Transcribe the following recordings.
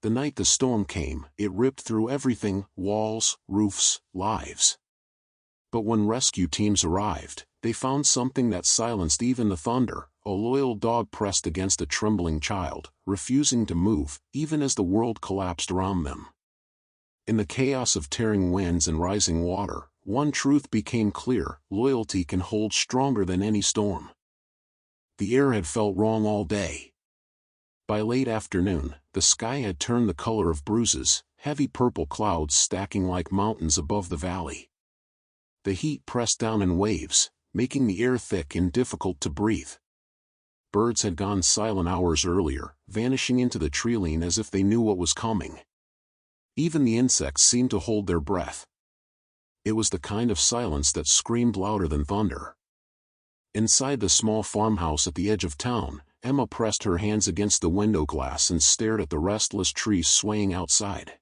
The night the storm came, it ripped through everything: walls, roofs, lives. But when rescue teams arrived, they found something that silenced even the thunder: a loyal dog pressed against a trembling child, refusing to move, even as the world collapsed around them. In the chaos of tearing winds and rising water, one truth became clear: loyalty can hold stronger than any storm. The air had felt wrong all day. By late afternoon, the sky had turned the color of bruises, heavy purple clouds stacking like mountains above the valley. The heat pressed down in waves, making the air thick and difficult to breathe. Birds had gone silent hours earlier, vanishing into the treeline as if they knew what was coming. Even the insects seemed to hold their breath. It was the kind of silence that screamed louder than thunder. Inside the small farmhouse at the edge of town, Emma pressed her hands against the window glass and stared at the restless trees swaying outside.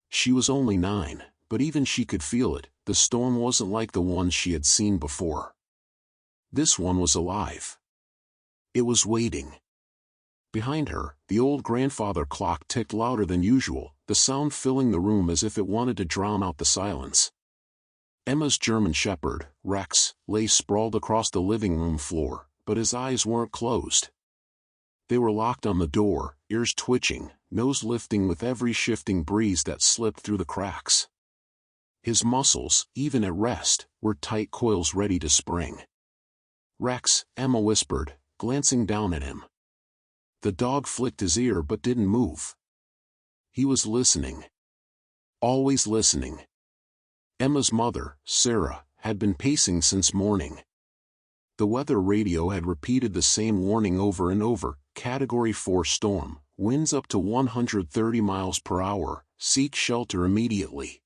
She was only 9, but even she could feel it. The storm wasn't like the ones she had seen before. This one was alive. It was waiting. Behind her, the old grandfather clock ticked louder than usual, the sound filling the room as if it wanted to drown out the silence. Emma's German shepherd, Rex, lay sprawled across the living room floor, but his eyes weren't closed. They were locked on the door, ears twitching, nose lifting with every shifting breeze that slipped through the cracks. His muscles, even at rest, were tight coils ready to spring. "Rex," Emma whispered, glancing down at him. The dog flicked his ear but didn't move. He was listening. Always listening. Emma's mother, Sarah, had been pacing since morning. The weather radio had repeated the same warning over and over: Category 4 storm, winds up to 130 miles per hour, seek shelter immediately.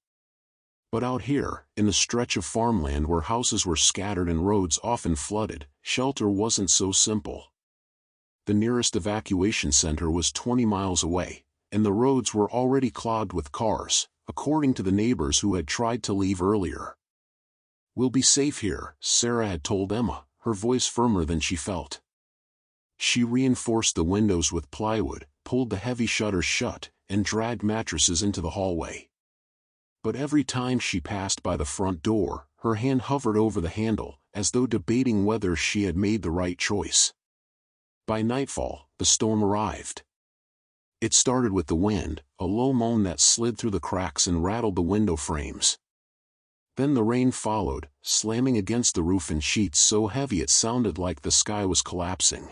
But out here, in the stretch of farmland where houses were scattered and roads often flooded, shelter wasn't so simple. The nearest evacuation center was 20 miles away, and the roads were already clogged with cars, according to the neighbors who had tried to leave earlier. "We'll be safe here," Sarah had told Emma, her voice firmer than she felt. She reinforced the windows with plywood, pulled the heavy shutters shut, and dragged mattresses into the hallway. But every time she passed by the front door, her hand hovered over the handle, as though debating whether she had made the right choice. By nightfall, the storm arrived. It started with the wind, a low moan that slid through the cracks and rattled the window frames. Then the rain followed, slamming against the roof in sheets so heavy it sounded like the sky was collapsing.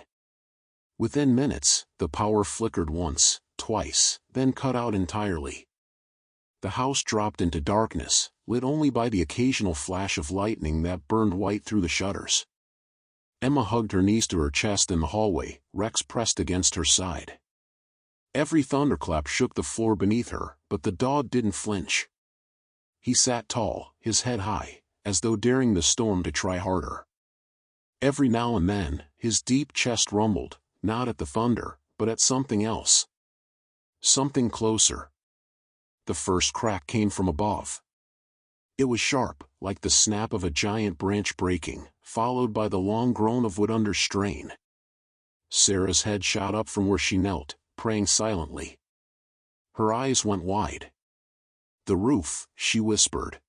Within minutes, the power flickered once, twice, then cut out entirely. The house dropped into darkness, lit only by the occasional flash of lightning that burned white through the shutters. Emma hugged her knees to her chest in the hallway, Rex pressed against her side. Every thunderclap shook the floor beneath her, but the dog didn't flinch. He sat tall, his head high, as though daring the storm to try harder. Every now and then, his deep chest rumbled, not at the thunder, but at something else. Something closer. The first crack came from above. It was sharp, like the snap of a giant branch breaking, followed by the long groan of wood under strain. Sarah's head shot up from where she knelt, praying silently. Her eyes went wide. "The roof," she whispered.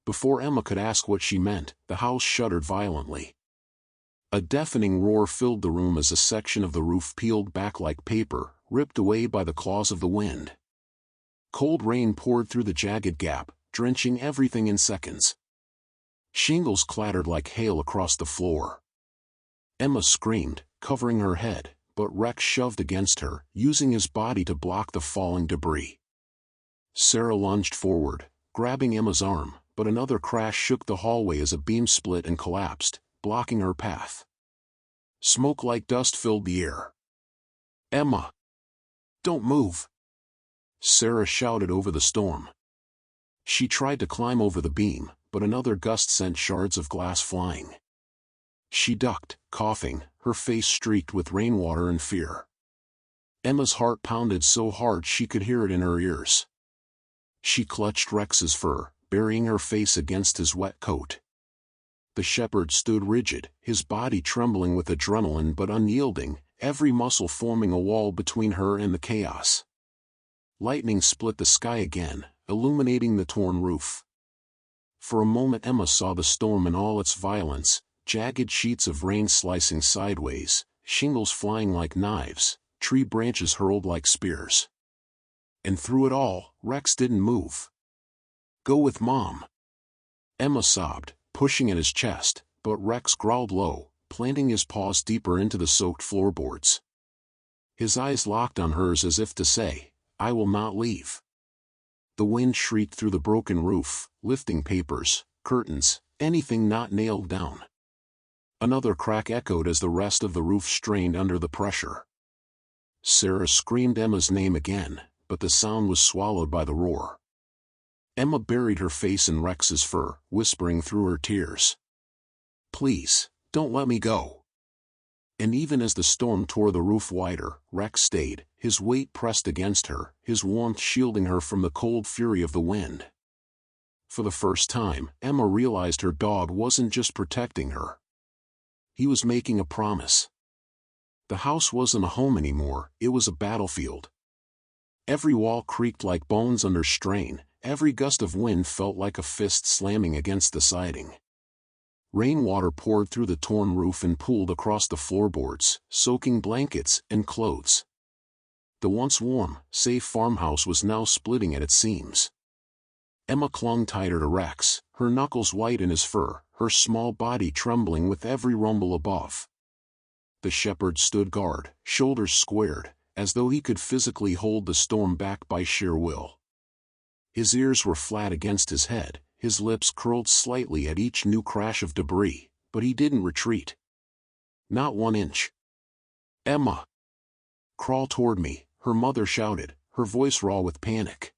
Before Emma could ask what she meant, the house shuddered violently. A deafening roar filled the room as a section of the roof peeled back like paper, ripped away by the claws of the wind. Cold rain poured through the jagged gap, drenching everything in seconds. Shingles clattered like hail across the floor. Emma screamed, covering her head, but Rex shoved against her, using his body to block the falling debris. Sarah lunged forward, grabbing Emma's arm, but another crash shook the hallway as a beam split and collapsed, blocking her path. Smoke like dust filled the air. "Emma! Don't move!" Sarah shouted over the storm. She tried to climb over the beam, but another gust sent shards of glass flying. She ducked, coughing, her face streaked with rainwater and fear. Emma's heart pounded so hard she could hear it in her ears. She clutched Rex's fur, burying her face against his wet coat. The shepherd stood rigid, his body trembling with adrenaline but unyielding, every muscle forming a wall between her and the chaos. Lightning split the sky again, illuminating the torn roof. For a moment Emma saw the storm in all its violence, jagged sheets of rain slicing sideways, shingles flying like knives, tree branches hurled like spears. And through it all, Rex didn't move. "Go with Mom," Emma sobbed, pushing at his chest, but Rex growled low, planting his paws deeper into the soaked floorboards. His eyes locked on hers as if to say, "I will not leave." The wind shrieked through the broken roof, lifting papers, curtains, anything not nailed down. Another crack echoed as the rest of the roof strained under the pressure. Sarah screamed Emma's name again, but the sound was swallowed by the roar. Emma buried her face in Rex's fur, whispering through her tears, "Please, don't let me go." And even as the storm tore the roof wider, Rex stayed, his weight pressed against her, his warmth shielding her from the cold fury of the wind. For the first time, Emma realized her dog wasn't just protecting her. He was making a promise. The house wasn't a home anymore, it was a battlefield. Every wall creaked like bones under strain, every gust of wind felt like a fist slamming against the siding. Rainwater poured through the torn roof and pooled across the floorboards, soaking blankets and clothes. The once warm, safe farmhouse was now splitting at its seams. Emma clung tighter to Rex, her knuckles white in his fur, her small body trembling with every rumble above. The shepherd stood guard, shoulders squared, as though he could physically hold the storm back by sheer will. His ears were flat against his head, his lips curled slightly at each new crash of debris, but he didn't retreat. Not 1 inch. "Emma! Crawl toward me," her mother shouted, her voice raw with panic.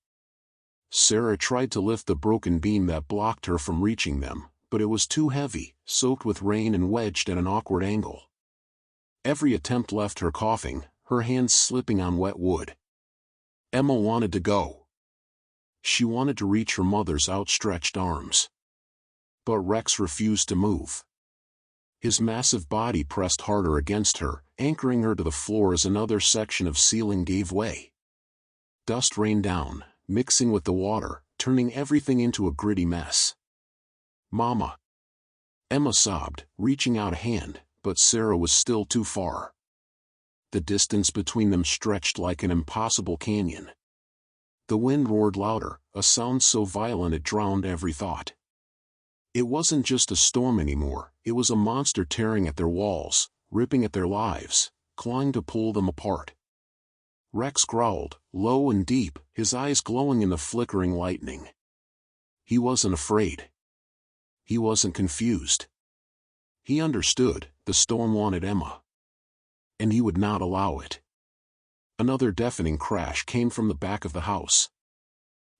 Sarah tried to lift the broken beam that blocked her from reaching them, but it was too heavy, soaked with rain and wedged at an awkward angle. Every attempt left her coughing, her hands slipping on wet wood. Emma wanted to go. She wanted to reach her mother's outstretched arms. But Rex refused to move. His massive body pressed harder against her, anchoring her to the floor as another section of ceiling gave way. Dust rained down, mixing with the water, turning everything into a gritty mess. "Mama!" Emma sobbed, reaching out a hand, but Sarah was still too far. The distance between them stretched like an impossible canyon. The wind roared louder, a sound so violent it drowned every thought. It wasn't just a storm anymore, it was a monster tearing at their walls, ripping at their lives, clawing to pull them apart. Rex growled, low and deep, his eyes glowing in the flickering lightning. He wasn't afraid. He wasn't confused. He understood, the storm wanted Emma. And he would not allow it. Another deafening crash came from the back of the house.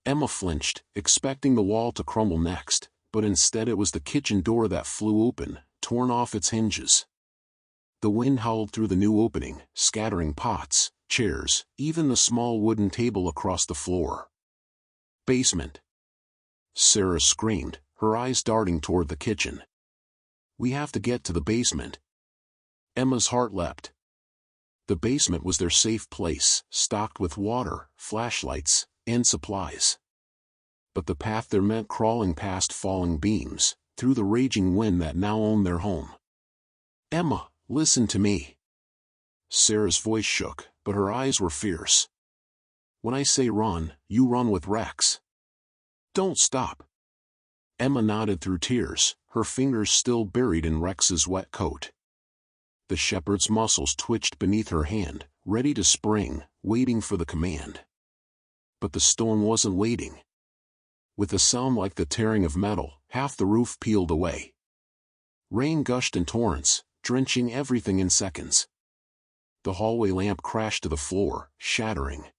Emma flinched, expecting the wall to crumble next, but instead it was the kitchen door that flew open, torn off its hinges. The wind howled through the new opening, scattering pots, chairs, even the small wooden table across the floor. "Basement!" Sarah screamed, her eyes darting toward the kitchen. "We have to get to the basement." Emma's heart leapt. The basement was their safe place, stocked with water, flashlights, and supplies. But the path there meant crawling past falling beams, through the raging wind that now owned their home. "Emma, listen to me." Sarah's voice shook, but her eyes were fierce. "When I say run, you run with Rex. Don't stop." Emma nodded through tears, her fingers still buried in Rex's wet coat. The shepherd's muscles twitched beneath her hand, ready to spring, waiting for the command. But the storm wasn't waiting. With a sound like the tearing of metal, half the roof peeled away. Rain gushed in torrents, drenching everything in seconds. The hallway lamp crashed to the floor, shattering.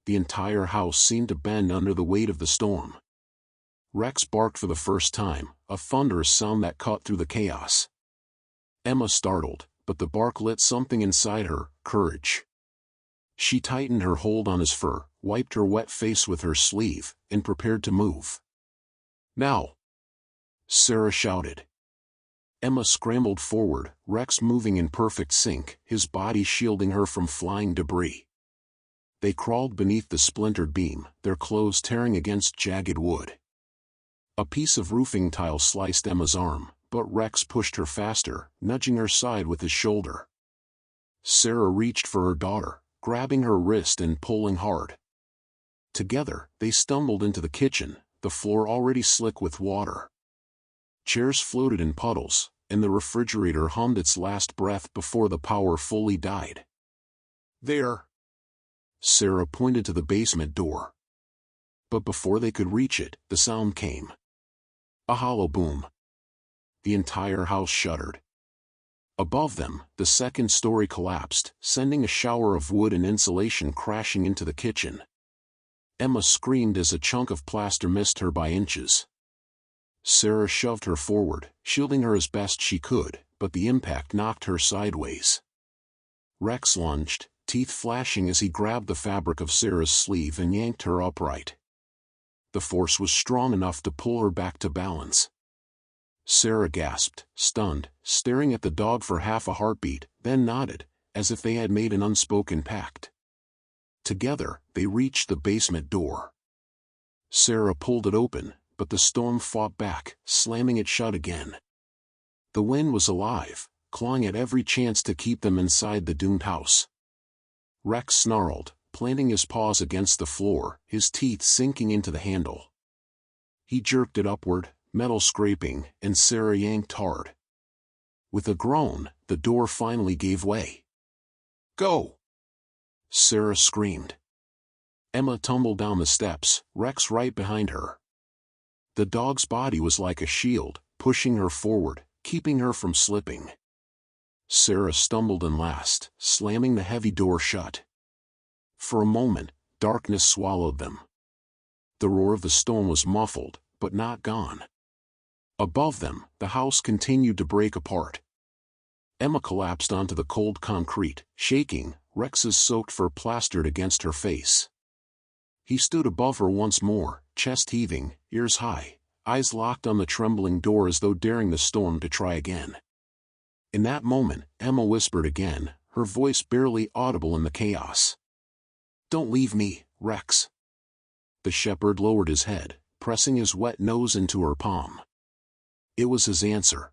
The entire house seemed to bend under the weight of the storm. Rex barked for the first time, a thunderous sound that cut through the chaos. Emma startled, but the bark lit something inside her, courage. She tightened her hold on his fur, wiped her wet face with her sleeve, and prepared to move. "Now!" Sarah shouted. Emma scrambled forward, Rex moving in perfect sync, his body shielding her from flying debris. They crawled beneath the splintered beam, their clothes tearing against jagged wood. A piece of roofing tile sliced Emma's arm, but Rex pushed her faster, nudging her side with his shoulder. Sarah reached for her daughter, grabbing her wrist and pulling hard. Together, they stumbled into the kitchen, the floor already slick with water. Chairs floated in puddles, and the refrigerator hummed its last breath before the power fully died. "There!" Sarah pointed to the basement door. But before they could reach it, the sound came. A hollow boom. The entire house shuddered. Above them, the second story collapsed, sending a shower of wood and insulation crashing into the kitchen. Emma screamed as a chunk of plaster missed her by inches. Sarah shoved her forward, shielding her as best she could, but the impact knocked her sideways. Rex lunged, teeth flashing as he grabbed the fabric of Sarah's sleeve and yanked her upright. The force was strong enough to pull her back to balance. Sarah gasped, stunned, staring at the dog for half a heartbeat, then nodded, as if they had made an unspoken pact. Together, they reached the basement door. Sarah pulled it open, but the storm fought back, slamming it shut again. The wind was alive, clawing at every chance to keep them inside the doomed house. Rex snarled, planting his paws against the floor, his teeth sinking into the handle. He jerked it upward, metal scraping, and Sarah yanked hard. With a groan, the door finally gave way. "Go!" Sarah screamed. Emma tumbled down the steps, Rex right behind her. The dog's body was like a shield, pushing her forward, keeping her from slipping. Sarah stumbled and last, slamming the heavy door shut. For a moment, darkness swallowed them. The roar of the storm was muffled, but not gone. Above them, the house continued to break apart. Emma collapsed onto the cold concrete, shaking, Rex's soaked fur plastered against her face. He stood above her once more, chest heaving, ears high, eyes locked on the trembling door as though daring the storm to try again. In that moment, Emma whispered again, her voice barely audible in the chaos. "Don't leave me, Rex." The shepherd lowered his head, pressing his wet nose into her palm. It was his answer.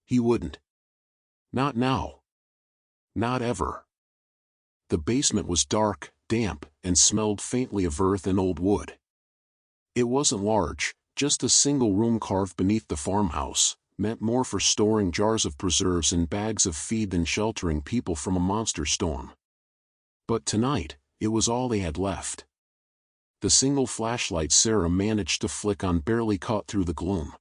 He wouldn't. Not now. Not ever. The basement was dark, damp, and smelled faintly of earth and old wood. It wasn't large, just a single room carved beneath the farmhouse, meant more for storing jars of preserves and bags of feed than sheltering people from a monster storm. But tonight, it was all they had left. The single flashlight Sarah managed to flick on barely caught through the gloom.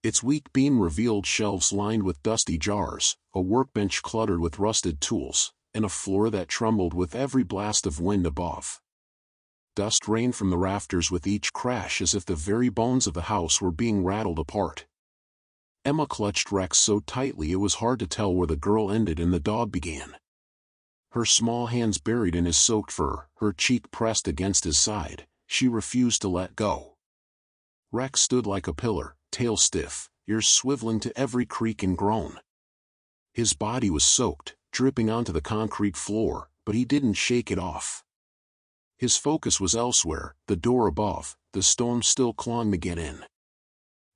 Its weak beam revealed shelves lined with dusty jars, a workbench cluttered with rusted tools, and a floor that trembled with every blast of wind above. Dust rained from the rafters with each crash as if the very bones of the house were being rattled apart. Emma clutched Rex so tightly it was hard to tell where the girl ended and the dog began. Her small hands buried in his soaked fur, her cheek pressed against his side, she refused to let go. Rex stood like a pillar, tail stiff, ears swiveling to every creak and groan. His body was soaked, dripping onto the concrete floor, but he didn't shake it off. His focus was elsewhere, the door above, the storm still clawing to get in.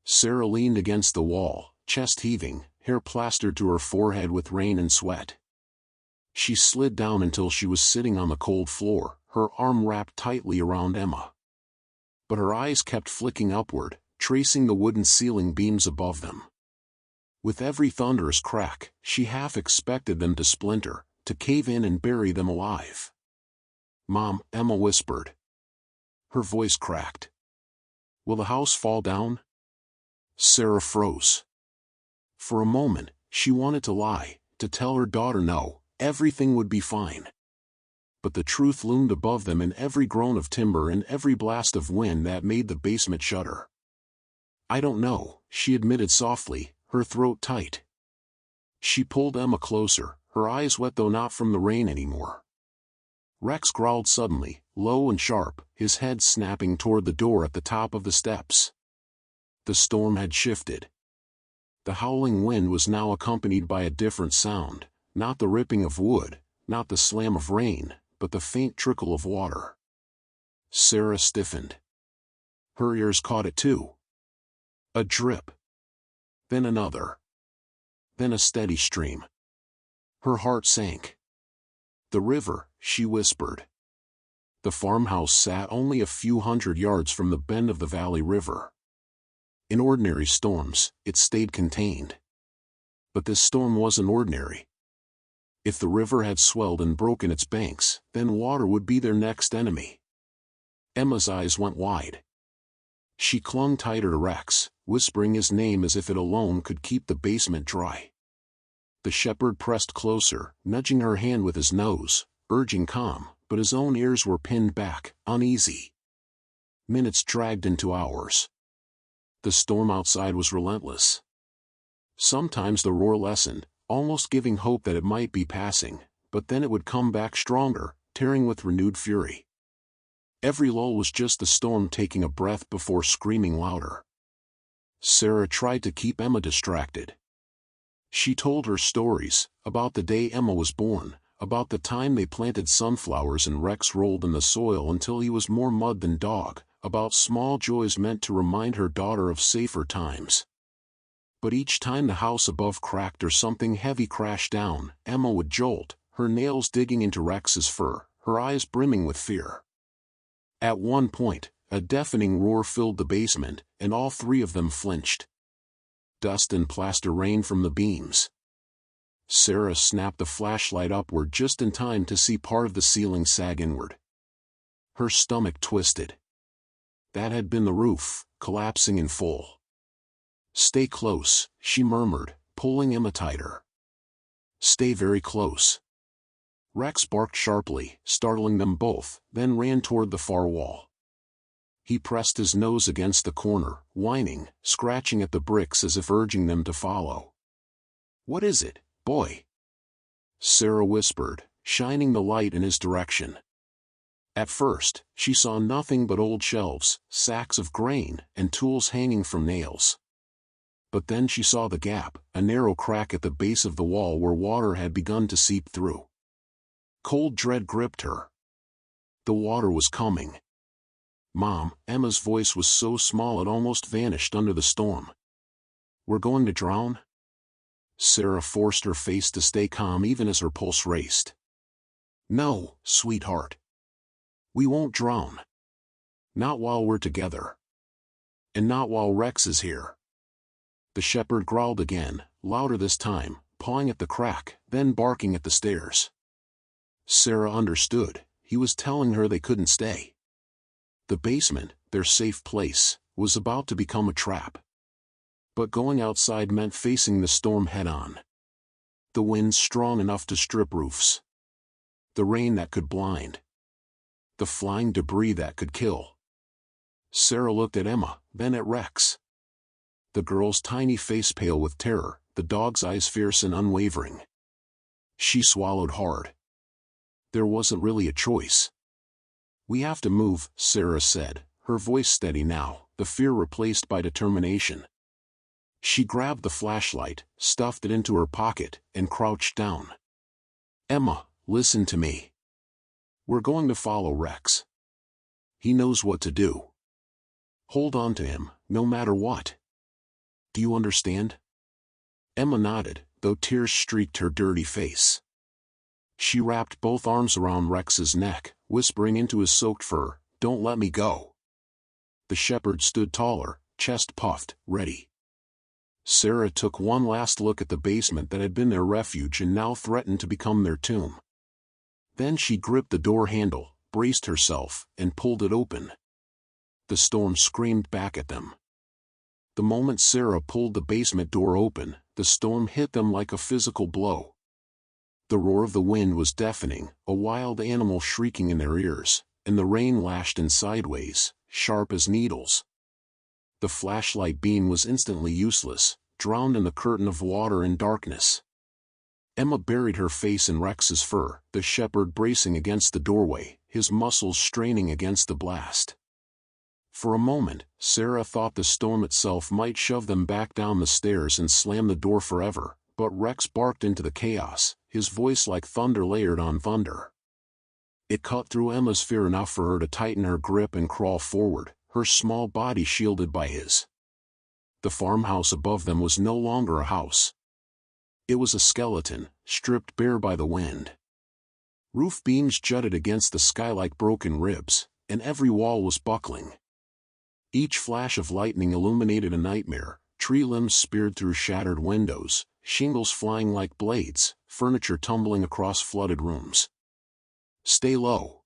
Sarah leaned against the wall, chest heaving, hair plastered to her forehead with rain and sweat. She slid down until she was sitting on the cold floor, her arm wrapped tightly around Emma. But her eyes kept flicking upward, tracing the wooden ceiling beams above them. With every thunderous crack, she half expected them to splinter, to cave in and bury them alive. "Mom," Emma whispered. Her voice cracked. "Will the house fall down?" Sarah froze. For a moment, she wanted to lie, to tell her daughter no, everything would be fine. But the truth loomed above them in every groan of timber and every blast of wind that made the basement shudder. "I don't know," she admitted softly, her throat tight. She pulled Emma closer, her eyes wet though not from the rain anymore. Rex growled suddenly, low and sharp, his head snapping toward the door at the top of the steps. The storm had shifted. The howling wind was now accompanied by a different sound, not the ripping of wood, not the slam of rain, but the faint trickle of water. Sarah stiffened. Her ears caught it too. A drip. Then another. Then a steady stream. Her heart sank. The river, she whispered. The farmhouse sat only a few hundred yards from the bend of the valley river. In ordinary storms, it stayed contained. But this storm wasn't ordinary. If the river had swelled and broken its banks, then water would be their next enemy. Emma's eyes went wide. She clung tighter to Rex, whispering his name as if it alone could keep the basement dry. The shepherd pressed closer, nudging her hand with his nose, urging calm, but his own ears were pinned back, uneasy. Minutes dragged into hours. The storm outside was relentless. Sometimes the roar lessened, almost giving hope that it might be passing, but then it would come back stronger, tearing with renewed fury. Every lull was just the storm taking a breath before screaming louder. Sarah tried to keep Emma distracted. She told her stories, about the day Emma was born, about the time they planted sunflowers and Rex rolled in the soil until he was more mud than dog, about small joys meant to remind her daughter of safer times. But each time the house above cracked or something heavy crashed down, Emma would jolt, her nails digging into Rex's fur, her eyes brimming with fear. At one point, a deafening roar filled the basement, and all three of them flinched. Dust and plaster rained from the beams. Sarah snapped the flashlight upward just in time to see part of the ceiling sag inward. Her stomach twisted. That had been the roof, collapsing in full. "Stay close," she murmured, pulling Emma tighter. "Stay very close." Rex barked sharply, startling them both, then ran toward the far wall. He pressed his nose against the corner, whining, scratching at the bricks as if urging them to follow. "What is it, boy?" Sarah whispered, shining the light in his direction. At first, she saw nothing but old shelves, sacks of grain, and tools hanging from nails. But then she saw the gap, a narrow crack at the base of the wall where water had begun to seep through. Cold dread gripped her. The water was coming. "Mom," Emma's voice was so small it almost vanished under the storm. "We're going to drown?" Sarah forced her face to stay calm even as her pulse raced. "No, sweetheart. We won't drown. Not while we're together. And not while Rex is here." The shepherd growled again, louder this time, pawing at the crack, then barking at the stairs. Sarah understood. He was telling her they couldn't stay. The basement, their safe place, was about to become a trap. But going outside meant facing the storm head-on. The wind strong enough to strip roofs. The rain that could blind. The flying debris that could kill. Sarah looked at Emma, then at Rex. The girl's tiny face pale with terror, the dog's eyes fierce and unwavering. She swallowed hard. There wasn't really a choice. "We have to move," Sarah said, her voice steady now, the fear replaced by determination. She grabbed the flashlight, stuffed it into her pocket, and crouched down. "Emma, listen to me. We're going to follow Rex. He knows what to do. Hold on to him, no matter what. Do you understand?" Emma nodded, though tears streaked her dirty face. She wrapped both arms around Rex's neck, whispering into his soaked fur, "Don't let me go." The shepherd stood taller, chest puffed, ready. Sarah took one last look at the basement that had been their refuge and now threatened to become their tomb. Then she gripped the door handle, braced herself, and pulled it open. The storm screamed back at them. The moment Sarah pulled the basement door open, the storm hit them like a physical blow. The roar of the wind was deafening, a wild animal shrieking in their ears, and the rain lashed in sideways, sharp as needles. The flashlight beam was instantly useless, drowned in the curtain of water and darkness. Emma buried her face in Rex's fur, the shepherd bracing against the doorway, his muscles straining against the blast. For a moment, Sarah thought the storm itself might shove them back down the stairs and slam the door forever, but Rex barked into the chaos, his voice like thunder layered on thunder. It cut through Emma's fear enough for her to tighten her grip and crawl forward, her small body shielded by his. The farmhouse above them was no longer a house. It was a skeleton, stripped bare by the wind. Roof beams jutted against the sky like broken ribs, and every wall was buckling. Each flash of lightning illuminated a nightmare, tree limbs speared through shattered windows, shingles flying like blades, furniture tumbling across flooded rooms. "Stay low,"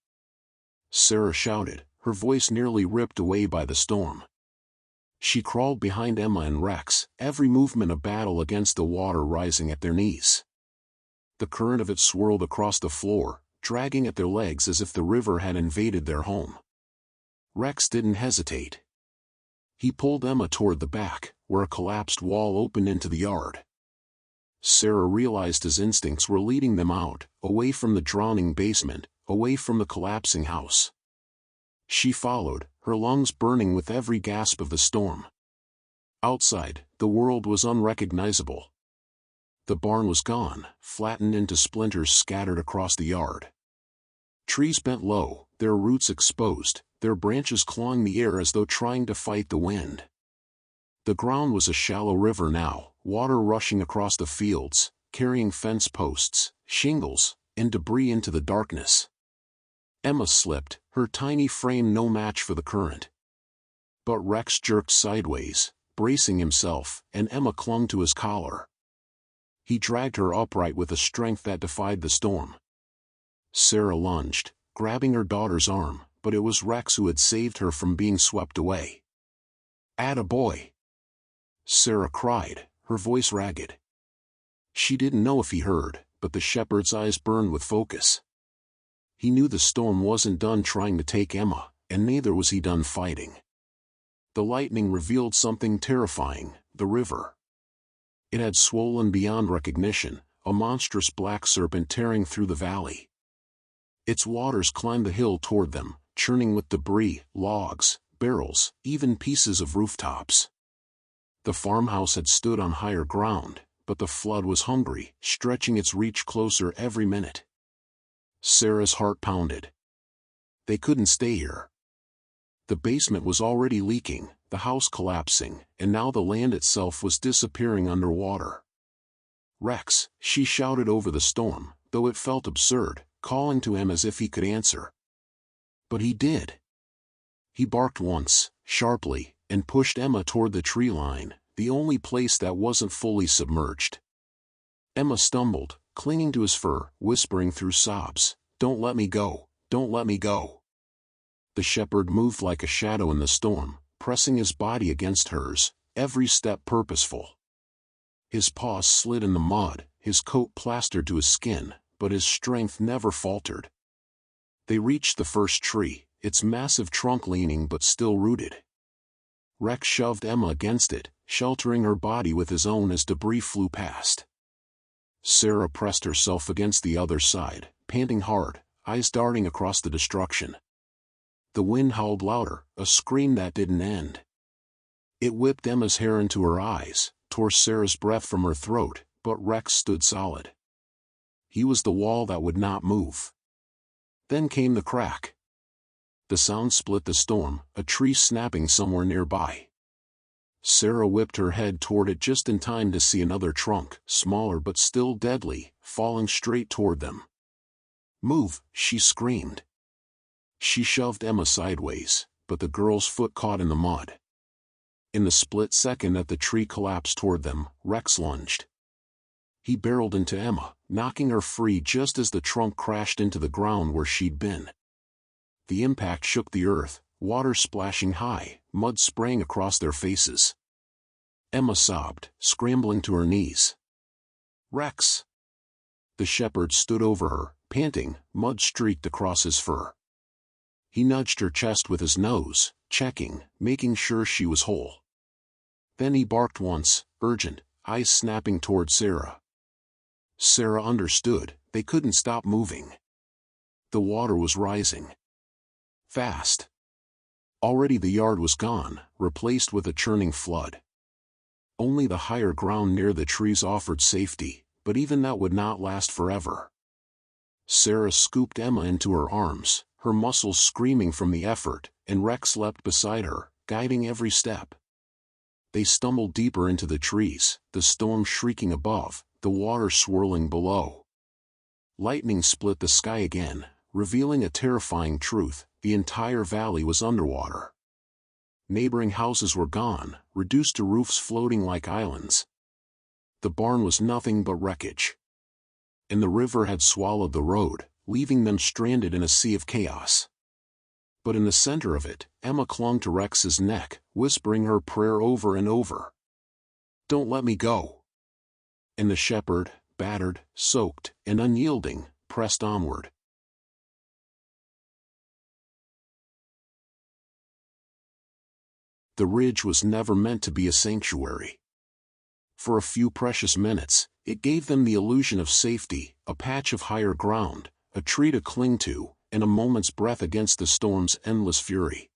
Sarah shouted, her voice nearly ripped away by the storm. She crawled behind Emma and Rex, every movement a battle against the water rising at their knees. The current of it swirled across the floor, dragging at their legs as if the river had invaded their home. Rex didn't hesitate. He pulled Emma toward the back, where a collapsed wall opened into the yard. Sarah realized his instincts were leading them out, away from the drowning basement, away from the collapsing house. She followed, her lungs burning with every gasp of the storm. Outside, the world was unrecognizable. The barn was gone, flattened into splinters scattered across the yard. Trees bent low, their roots exposed, their branches clawing the air as though trying to fight the wind. The ground was a shallow river now, water rushing across the fields, carrying fence posts, shingles, and debris into the darkness. Emma slipped, her tiny frame no match for the current. But Rex jerked sideways, bracing himself, and Emma clung to his collar. He dragged her upright with a strength that defied the storm. Sarah lunged, grabbing her daughter's arm, but it was Rex who had saved her from being swept away. "Attaboy!" Sarah cried, her voice ragged. She didn't know if he heard, but the shepherd's eyes burned with focus. He knew the storm wasn't done trying to take Emma, and neither was he done fighting. The lightning revealed something terrifying, the river. It had swollen beyond recognition, a monstrous black serpent tearing through the valley. Its waters climbed the hill toward them, churning with debris, logs, barrels, even pieces of rooftops. The farmhouse had stood on higher ground, but the flood was hungry, stretching its reach closer every minute. Sarah's heart pounded. They couldn't stay here. The basement was already leaking, the house collapsing, and now the land itself was disappearing underwater. "Rex," she shouted over the storm, though it felt absurd, calling to him as if he could answer. But he did. He barked once, sharply, and pushed Emma toward the tree line, the only place that wasn't fully submerged. Emma stumbled, clinging to his fur, whispering through sobs, "Don't let me go, don't let me go." The shepherd moved like a shadow in the storm, pressing his body against hers, every step purposeful. His paws slid in the mud, his coat plastered to his skin, but his strength never faltered. They reached the first tree, its massive trunk leaning but still rooted. Rex shoved Emma against it, sheltering her body with his own as debris flew past. Sarah pressed herself against the other side, panting hard, eyes darting across the destruction. The wind howled louder, a scream that didn't end. It whipped Emma's hair into her eyes, tore Sarah's breath from her throat, but Rex stood solid. He was the wall that would not move. Then came the crack. The sound split the storm, a tree snapping somewhere nearby. Sarah whipped her head toward it just in time to see another trunk, smaller but still deadly, falling straight toward them. "Move," she screamed. She shoved Emma sideways, but the girl's foot caught in the mud. In the split second that the tree collapsed toward them, Rex lunged. He barreled into Emma, knocking her free just as the trunk crashed into the ground where she'd been. The impact shook the earth, water splashing high, mud spraying across their faces. Emma sobbed, scrambling to her knees. "Rex!" The shepherd stood over her, panting, mud streaked across his fur. He nudged her chest with his nose, checking, making sure she was whole. Then he barked once, urgent, eyes snapping toward Sarah. Sarah understood, they couldn't stop moving. The water was rising. Fast. Already the yard was gone, replaced with a churning flood. Only the higher ground near the trees offered safety, but even that would not last forever. Sarah scooped Emma into her arms, her muscles screaming from the effort, and Rex leapt beside her, guiding every step. They stumbled deeper into the trees, the storm shrieking above, the water swirling below. Lightning split the sky again, revealing a terrifying truth: the entire valley was underwater. Neighboring houses were gone, reduced to roofs floating like islands. The barn was nothing but wreckage. And the river had swallowed the road, leaving them stranded in a sea of chaos. But in the center of it, Emma clung to Rex's neck, whispering her prayer over and over. "Don't let me go." And the shepherd, battered, soaked, and unyielding, pressed onward. The ridge was never meant to be a sanctuary. For a few precious minutes, it gave them the illusion of safety, a patch of higher ground, a tree to cling to, and a moment's breath against the storm's endless fury.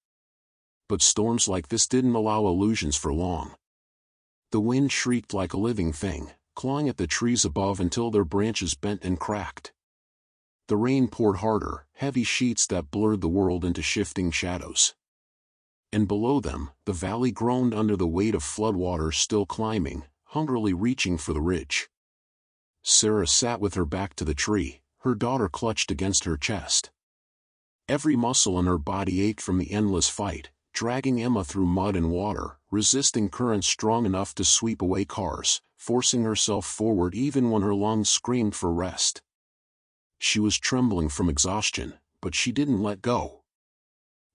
But storms like this didn't allow illusions for long. The wind shrieked like a living thing, clawing at the trees above until their branches bent and cracked. The rain poured harder, heavy sheets that blurred the world into shifting shadows. And below them, the valley groaned under the weight of floodwaters still climbing, hungrily reaching for the ridge. Sarah sat with her back to the tree, her daughter clutched against her chest. Every muscle in her body ached from the endless fight, dragging Emma through mud and water, resisting currents strong enough to sweep away cars, forcing herself forward even when her lungs screamed for rest. She was trembling from exhaustion, but she didn't let go.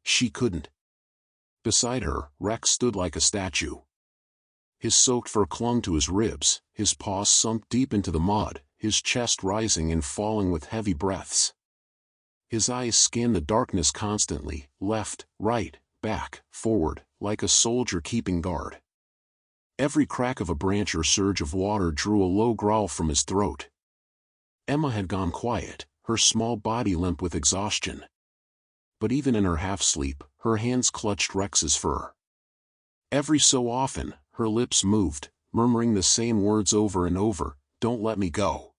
She couldn't. Beside her, Rex stood like a statue. His soaked fur clung to his ribs, his paws sunk deep into the mud, his chest rising and falling with heavy breaths. His eyes scanned the darkness constantly, left, right, back, forward, like a soldier keeping guard. Every crack of a branch or surge of water drew a low growl from his throat. Emma had gone quiet, her small body limp with exhaustion. But even in her half-sleep, her hands clutched Rex's fur. Every so often, her lips moved, murmuring the same words over and over, "Don't let me go."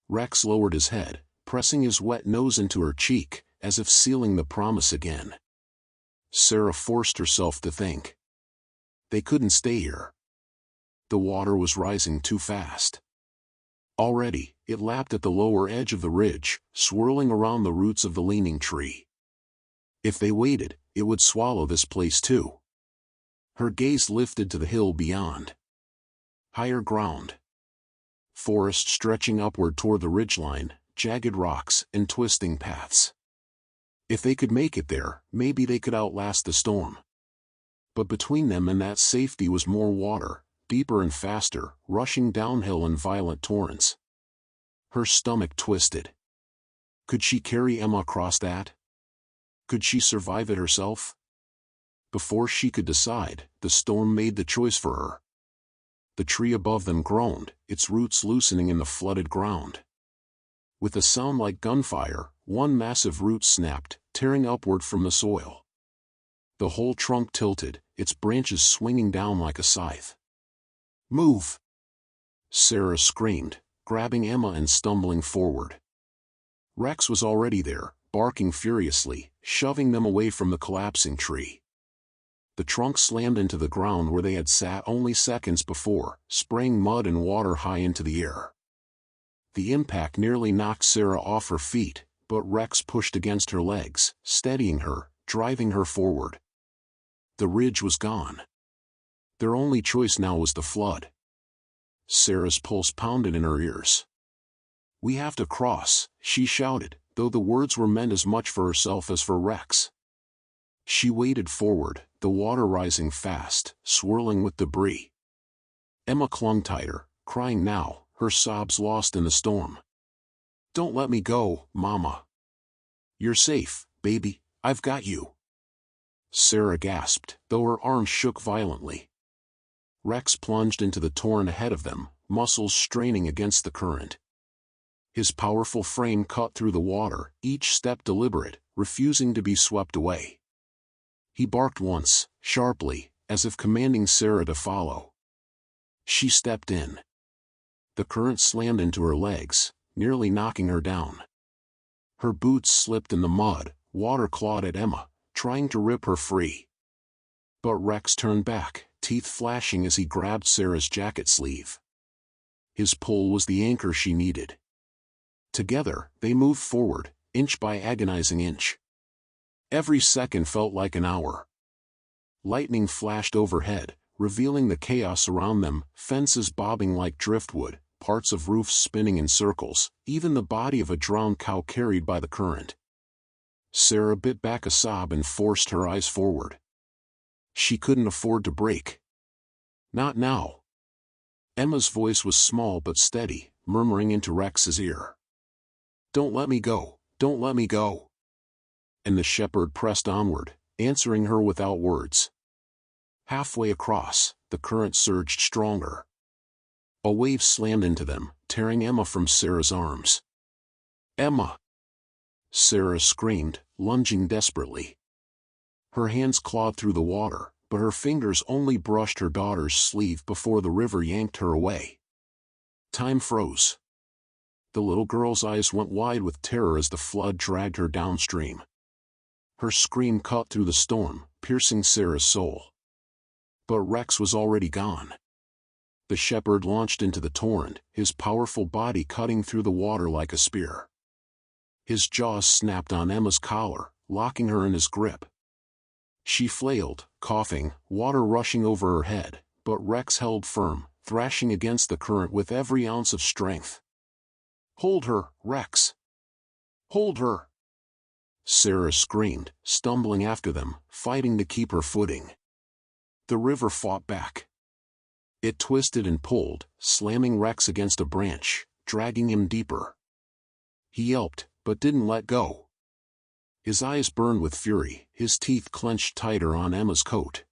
Rex lowered his head, pressing his wet nose into her cheek, as if sealing the promise again. Sarah forced herself to think. They couldn't stay here. The water was rising too fast. Already, it lapped at the lower edge of the ridge, swirling around the roots of the leaning tree. If they waited, it would swallow this place too. Her gaze lifted to the hill beyond. Higher ground. Forest stretching upward toward the ridgeline, jagged rocks, and twisting paths. If they could make it there, maybe they could outlast the storm. But between them and that safety was more water, deeper and faster, rushing downhill in violent torrents. Her stomach twisted. Could she carry Emma across that? Could she survive it herself? Before she could decide, the storm made the choice for her. The tree above them groaned, its roots loosening in the flooded ground. With a sound like gunfire, one massive root snapped, tearing upward from the soil. The whole trunk tilted, its branches swinging down like a scythe. "Move!" Sarah screamed, grabbing Emma and stumbling forward. Rex was already there, barking furiously, shoving them away from the collapsing tree. The trunk slammed into the ground where they had sat only seconds before, spraying mud and water high into the air. The impact nearly knocked Sarah off her feet, but Rex pushed against her legs, steadying her, driving her forward. The ridge was gone. Their only choice now was the flood. Sarah's pulse pounded in her ears. "We have to cross," she shouted, though the words were meant as much for herself as for Rex. She waded forward, the water rising fast, swirling with debris. Emma clung tighter, crying now, her sobs lost in the storm. "Don't let me go, Mama. You're safe, baby, I've got you." Sarah gasped, though her arms shook violently. Rex plunged into the torrent ahead of them, muscles straining against the current. His powerful frame cut through the water, each step deliberate, refusing to be swept away. He barked once, sharply, as if commanding Sarah to follow. She stepped in. The current slammed into her legs, nearly knocking her down. Her boots slipped in the mud, water clawed at Emma, trying to rip her free. But Rex turned back, teeth flashing as he grabbed Sarah's jacket sleeve. His pull was the anchor she needed. Together, they moved forward, inch by agonizing inch. Every second felt like an hour. Lightning flashed overhead, revealing the chaos around them, fences bobbing like driftwood, parts of roofs spinning in circles, even the body of a drowned cow carried by the current. Sarah bit back a sob and forced her eyes forward. She couldn't afford to break. Not now. Emma's voice was small but steady, murmuring into Rex's ear. "Don't let me go, don't let me go." And the shepherd pressed onward, answering her without words. Halfway across, the current surged stronger. A wave slammed into them, tearing Emma from Sarah's arms. "Emma!" Sarah screamed, lunging desperately. Her hands clawed through the water, but her fingers only brushed her daughter's sleeve before the river yanked her away. Time froze. The little girl's eyes went wide with terror as the flood dragged her downstream. Her scream cut through the storm, piercing Sarah's soul. But Rex was already gone. The shepherd launched into the torrent, his powerful body cutting through the water like a spear. His jaws snapped on Emma's collar, locking her in his grip. She flailed, coughing, water rushing over her head, but Rex held firm, thrashing against the current with every ounce of strength. "Hold her, Rex! Hold her!" Sarah screamed, stumbling after them, fighting to keep her footing. The river fought back. It twisted and pulled, slamming Rex against a branch, dragging him deeper. He yelped, but didn't let go. His eyes burned with fury, his teeth clenched tighter on Emma's coat.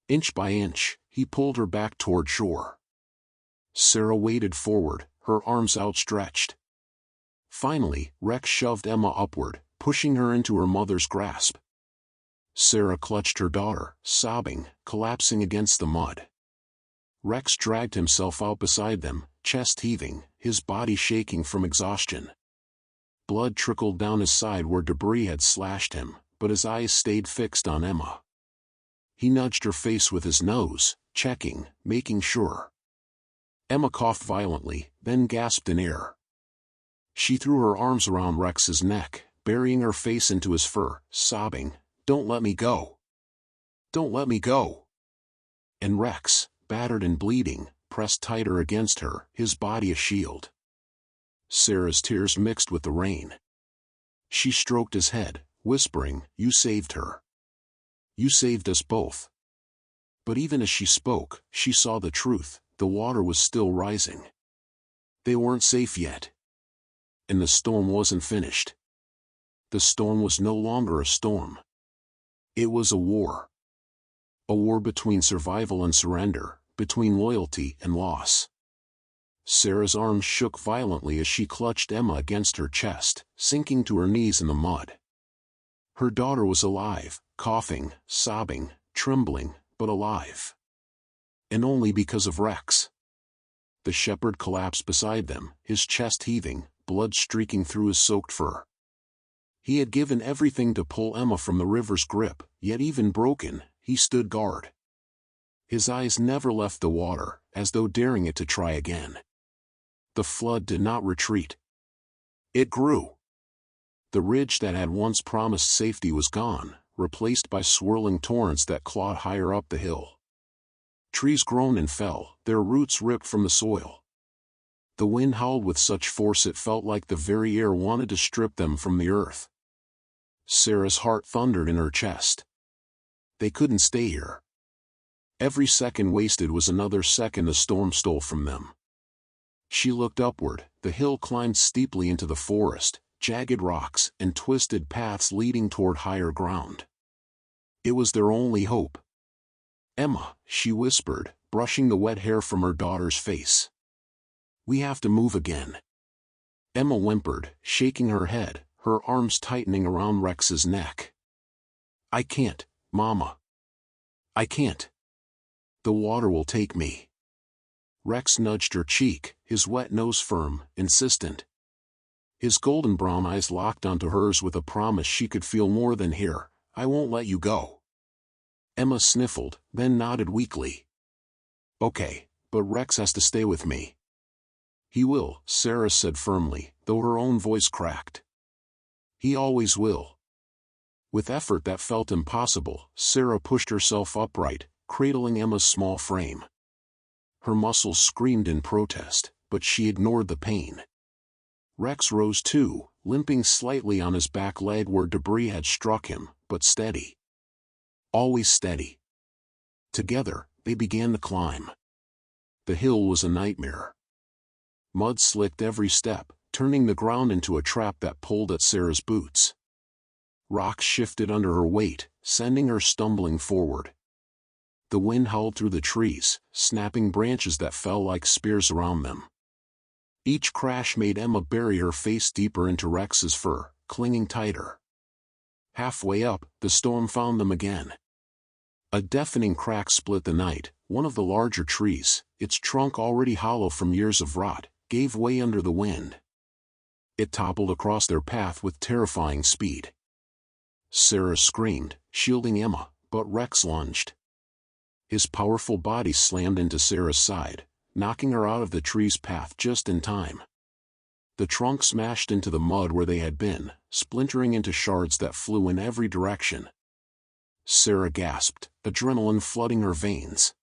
Inch by inch, he pulled her back toward shore. Sarah waded forward, her arms outstretched. Finally, Rex shoved Emma upward, pushing her into her mother's grasp. Sarah clutched her daughter, sobbing, collapsing against the mud. Rex dragged himself out beside them, chest heaving, his body shaking from exhaustion. Blood trickled down his side where debris had slashed him, but his eyes stayed fixed on Emma. He nudged her face with his nose, checking, making sure. Emma coughed violently, then gasped in air. She threw her arms around Rex's neck, burying her face into his fur, sobbing, "Don't let me go! Don't let me go!" And Rex, battered and bleeding, pressed tighter against her, his body a shield. Sarah's tears mixed with the rain. She stroked his head, whispering, "You saved her. You saved us both." But even as she spoke, she saw the truth, the water was still rising. They weren't safe yet. And the storm wasn't finished. The storm was no longer a storm. It was a war. A war between survival and surrender, between loyalty and loss. Sarah's arms shook violently as she clutched Emma against her chest, sinking to her knees in the mud. Her daughter was alive, coughing, sobbing, trembling, but alive. And only because of Rex. The shepherd collapsed beside them, his chest heaving, blood streaking through his soaked fur. He had given everything to pull Emma from the river's grip, yet even broken, he stood guard. His eyes never left the water, as though daring it to try again. The flood did not retreat. It grew. The ridge that had once promised safety was gone, replaced by swirling torrents that clawed higher up the hill. Trees groaned and fell, their roots ripped from the soil. The wind howled with such force it felt like the very air wanted to strip them from the earth. Sarah's heart thundered in her chest. They couldn't stay here. Every second wasted was another second the storm stole from them. She looked upward, the hill climbed steeply into the forest, jagged rocks and twisted paths leading toward higher ground. It was their only hope. "Emma," she whispered, brushing the wet hair from her daughter's face. "We have to move again." Emma whimpered, shaking her head, her arms tightening around Rex's neck. "I can't, Mama. I can't. The water will take me." Rex nudged her cheek, his wet nose firm, insistent. His golden brown eyes locked onto hers with a promise she could feel more than hear. "I won't let you go." Emma sniffled, then nodded weakly. "Okay, but Rex has to stay with me." "He will," Sarah said firmly, though her own voice cracked. "He always will." With effort that felt impossible, Sarah pushed herself upright, cradling Emma's small frame. Her muscles screamed in protest, but she ignored the pain. Rex rose too, limping slightly on his back leg where debris had struck him, but steady. Always steady. Together, they began to climb. The hill was a nightmare. Mud slicked every step, turning the ground into a trap that pulled at Sarah's boots. Rocks shifted under her weight, sending her stumbling forward. The wind howled through the trees, snapping branches that fell like spears around them. Each crash made Emma bury her face deeper into Rex's fur, clinging tighter. Halfway up, the storm found them again. A deafening crack split the night. One of the larger trees, its trunk already hollow from years of rot, gave way under the wind. It toppled across their path with terrifying speed. Sarah screamed, shielding Emma, but Rex lunged. His powerful body slammed into Sarah's side, knocking her out of the tree's path just in time. The trunk smashed into the mud where they had been, splintering into shards that flew in every direction. Sarah gasped, adrenaline flooding her veins.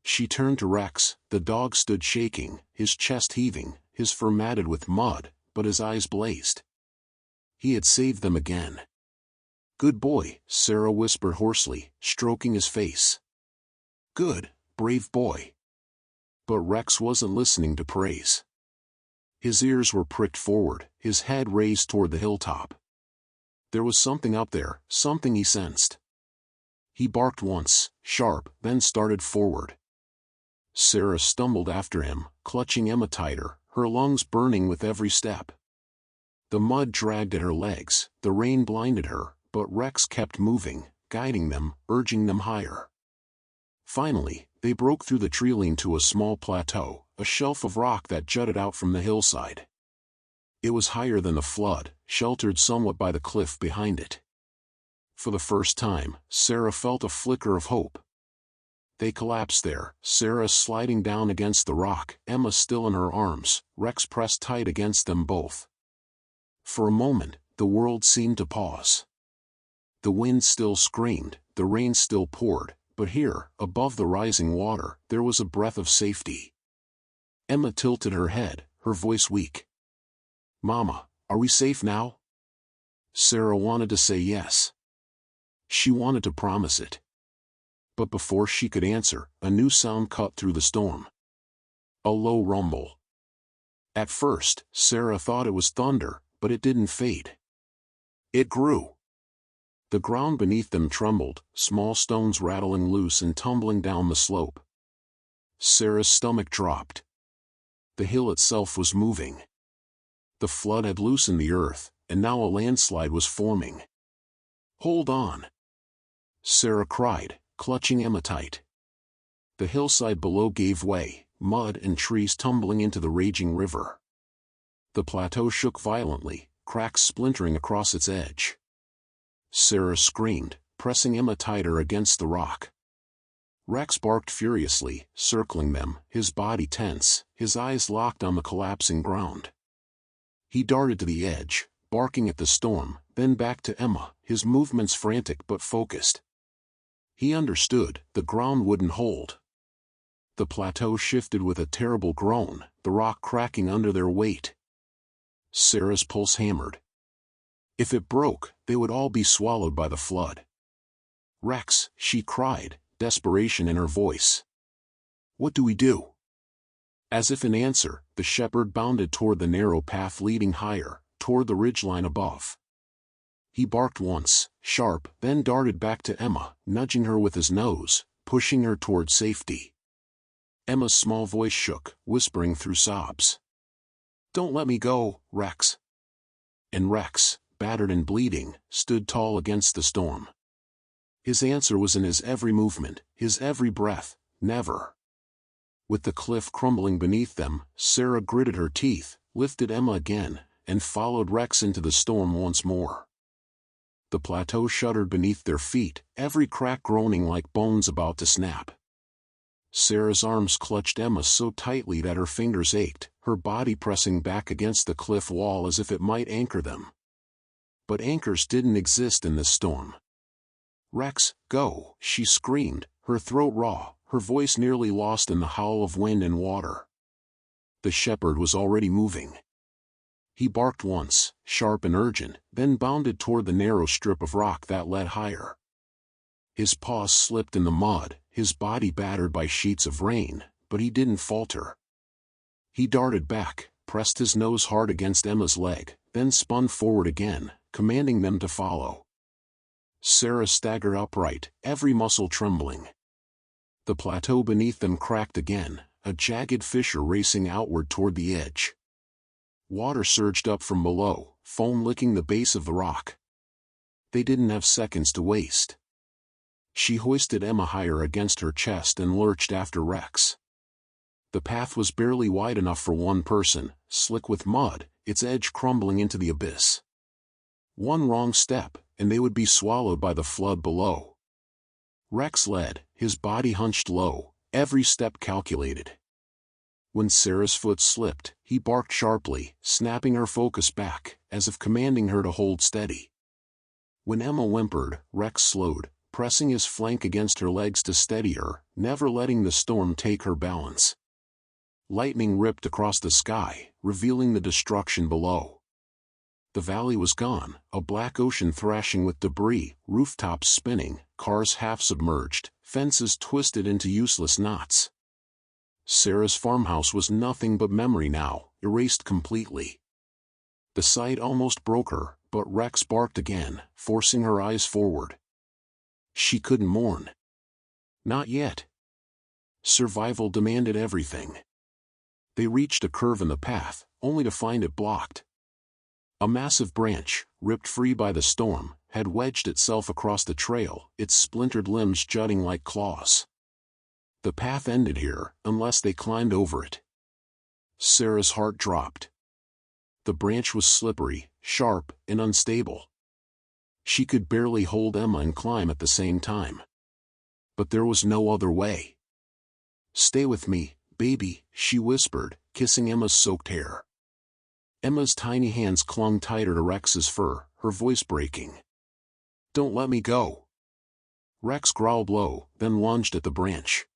She turned to Rex. The dog stood shaking, his chest heaving, his fur matted with mud, but his eyes blazed. He had saved them again. "Good boy," Sarah whispered hoarsely, stroking his face. "Good, brave boy." But Rex wasn't listening to praise. His ears were pricked forward, his head raised toward the hilltop. There was something up there, something he sensed. He barked once, sharp, then started forward. Sarah stumbled after him, clutching Emma tighter, her lungs burning with every step. The mud dragged at her legs, the rain blinded her, but Rex kept moving, guiding them, urging them higher. Finally, they broke through the treeline to a small plateau, a shelf of rock that jutted out from the hillside. It was higher than the flood, sheltered somewhat by the cliff behind it. For the first time, Sarah felt a flicker of hope. They collapsed there, Sarah sliding down against the rock, Emma still in her arms, Rex pressed tight against them both. For a moment, the world seemed to pause. The wind still screamed, the rain still poured, but here, above the rising water, there was a breath of safety. Emma tilted her head, her voice weak. "Mama, are we safe now?" Sarah wanted to say yes. She wanted to promise it. But before she could answer, a new sound cut through the storm. A low rumble. At first, Sarah thought it was thunder, but it didn't fade. It grew. The ground beneath them trembled, small stones rattling loose and tumbling down the slope. Sarah's stomach dropped. The hill itself was moving. The flood had loosened the earth, and now a landslide was forming. "Hold on!" Sarah cried, clutching Emma tight. The hillside below gave way, mud and trees tumbling into the raging river. The plateau shook violently, cracks splintering across its edge. Sarah screamed, pressing Emma tighter against the rock. Rex barked furiously, circling them, his body tense, his eyes locked on the collapsing ground. He darted to the edge, barking at the storm, then back to Emma, his movements frantic but focused. He understood, the ground wouldn't hold. The plateau shifted with a terrible groan, the rock cracking under their weight. Sarah's pulse hammered. If it broke, they would all be swallowed by the flood. "Rex," she cried, desperation in her voice. "What do we do?" As if in answer, the shepherd bounded toward the narrow path leading higher, toward the ridgeline above. He barked once, sharp, then darted back to Emma, nudging her with his nose, pushing her toward safety. Emma's small voice shook, whispering through sobs. "Don't let me go, Rex." And Rex, battered and bleeding, stood tall against the storm. His answer was in his every movement, his every breath, never. With the cliff crumbling beneath them, Sarah gritted her teeth, lifted Emma again, and followed Rex into the storm once more. The plateau shuddered beneath their feet, every crack groaning like bones about to snap. Sarah's arms clutched Emma so tightly that her fingers ached, her body pressing back against the cliff wall as if it might anchor them. But anchors didn't exist in this storm. "Rex, go!" she screamed, her throat raw, her voice nearly lost in the howl of wind and water. The shepherd was already moving. He barked once, sharp and urgent, then bounded toward the narrow strip of rock that led higher. His paws slipped in the mud, his body battered by sheets of rain, but he didn't falter. He darted back, pressed his nose hard against Emma's leg, then spun forward again, commanding them to follow. Sarah staggered upright, every muscle trembling. The plateau beneath them cracked again, a jagged fissure racing outward toward the edge. Water surged up from below, foam licking the base of the rock. They didn't have seconds to waste. She hoisted Emma higher against her chest and lurched after Rex. The path was barely wide enough for one person, slick with mud, its edge crumbling into the abyss. One wrong step, and they would be swallowed by the flood below. Rex led, his body hunched low, every step calculated. When Sarah's foot slipped, he barked sharply, snapping her focus back, as if commanding her to hold steady. When Emma whimpered, Rex slowed, pressing his flank against her legs to steady her, never letting the storm take her balance. Lightning ripped across the sky, revealing the destruction below. The valley was gone, a black ocean thrashing with debris, rooftops spinning, cars half submerged, fences twisted into useless knots. Sarah's farmhouse was nothing but memory now, erased completely. The sight almost broke her, but Rex barked again, forcing her eyes forward. She couldn't mourn. Not yet. Survival demanded everything. They reached a curve in the path, only to find it blocked. A massive branch, ripped free by the storm, had wedged itself across the trail, its splintered limbs jutting like claws. The path ended here, unless they climbed over it. Sarah's heart dropped. The branch was slippery, sharp, and unstable. She could barely hold Emma and climb at the same time. But there was no other way. "Stay with me, baby," she whispered, kissing Emma's soaked hair. Emma's tiny hands clung tighter to Rex's fur, her voice breaking. "Don't let me go." Rex growled low, then lunged at the branch.